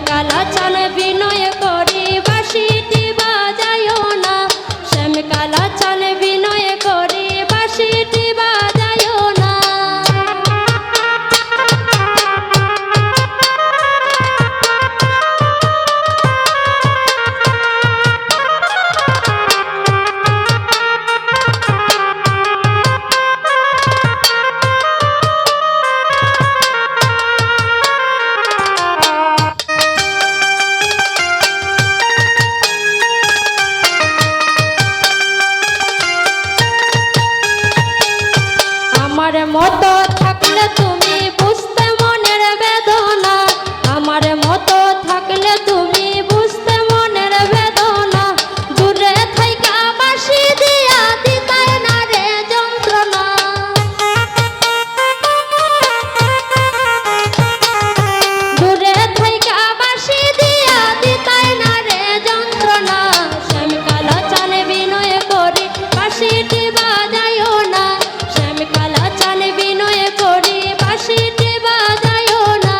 কালা চান বিনয় করি বাঁশিটি বাজায়ো না, শ্যাম কালা চান বিনয় করি বাঁশিটি বাজায়ো না। আমার মতো থাকলে তুমি বুঝতে মনের বেদনা, আমার মতো থাকলে তুমি বুঝতে মনের বেদনা, দূরে থাইকা বাঁশি দিয়া দিতায় না রে যন্ত্রণা, দূরে থাইকা বাঁশি দিয়া দিতায় না রে যন্ত্রণা। শ্যাম কালা চান বিনয় করি বাঁশিটি বাজায়ো না, শ্যাম কালা চান বিনয় করি বাঁশিটি বাজায়ো না।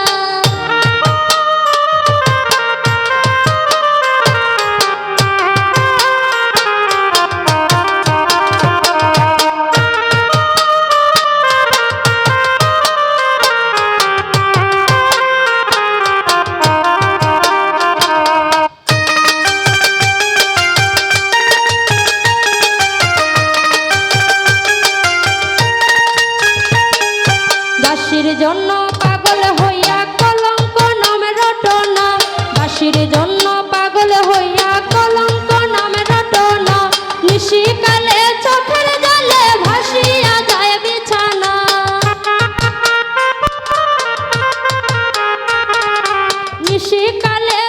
বাঁশির জন্য পাগল হইয়া কলঙ্ক নামে রটনা, বাঁশির জন্য পাগল হইয়া কলঙ্ক নামে রটনা, নিশিকালে চোখের জলে ভাসিয়া যায় বিছানা, নিশিকালে